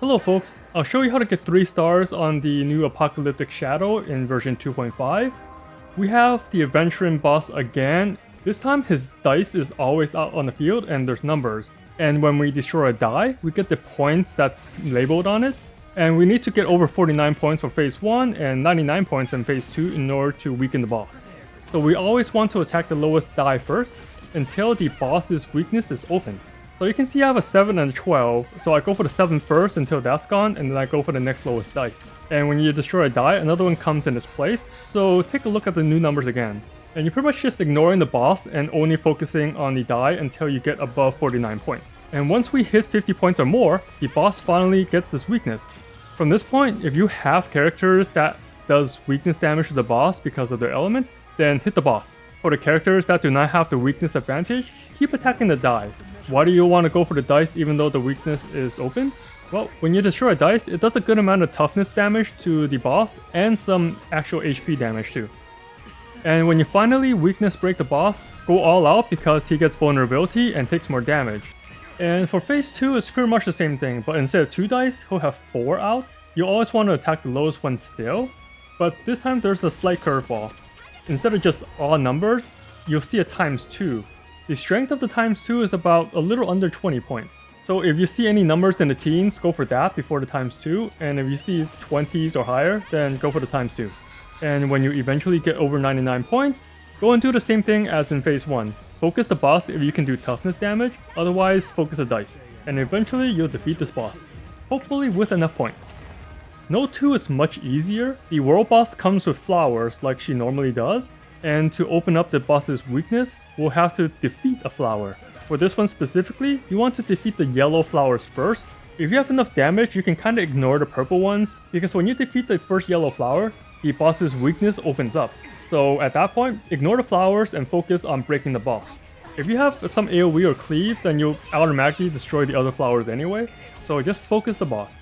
Hello folks, I'll show you how to get 3 stars on the new Apocalyptic Shadow in version 2.5. We have the Aventurine boss again. This time his dice is always out on the field and there's numbers. And when we destroy a die, we get the points that's labeled on it. And we need to get over 49 points for phase 1 and 99 points in phase 2 in order to weaken the boss. So we always want to attack the lowest die first until the boss's weakness is open. So you can see I have a 7 and a 12, so I go for the 7 first until that's gone, and then I go for the next lowest dice. And when you destroy a die, another one comes in its place, so take a look at the new numbers again. And you're pretty much just ignoring the boss and only focusing on the die until you get above 49 points. And once we hit 50 points or more, the boss finally gets his weakness. From this point, if you have characters that does weakness damage to the boss because of their element, then hit the boss. For the characters that do not have the weakness advantage, keep attacking the dice. Why do you want to go for the dice even though the weakness is open? Well, when you destroy a dice, it does a good amount of toughness damage to the boss and some actual HP damage too. And when you finally weakness break the boss, go all out because he gets vulnerability and takes more damage. And for phase 2, it's pretty much the same thing, but instead of 2 dice, he'll have 4 out. You always want to attack the lowest one still, but this time there's a slight curveball. Instead of just all numbers, you'll see a times 2. The strength of the times 2 is about a little under 20 points. So if you see any numbers in the teens, go for that before the times 2, and if you see 20s or higher, then go for the times 2. And when you eventually get over 99 points, go and do the same thing as in phase 1. Focus the boss if you can do toughness damage, otherwise focus the dice, and eventually you'll defeat this boss, hopefully with enough points. Node 2 is much easier. The world boss comes with flowers like she normally does, and to open up the boss's weakness, we'll have to defeat a flower. For this one specifically, you want to defeat the yellow flowers first. If you have enough damage, you can kinda ignore the purple ones, because when you defeat the first yellow flower, the boss's weakness opens up. So at that point, ignore the flowers and focus on breaking the boss. If you have some AoE or cleave, then you'll automatically destroy the other flowers anyway, so just focus the boss.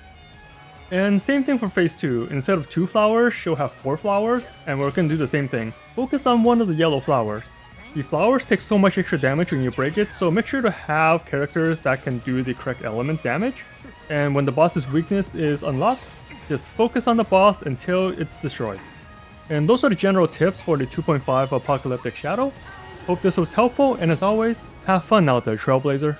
And same thing for phase 2, instead of 2 flowers, she'll have 4 flowers, and we're gonna do the same thing. Focus on one of the yellow flowers. The flowers take so much extra damage when you break it, so make sure to have characters that can do the correct element damage. And when the boss's weakness is unlocked, just focus on the boss until it's destroyed. And those are the general tips for the 2.5 Apocalyptic Shadow. Hope this was helpful, and as always, have fun out there, Trailblazer.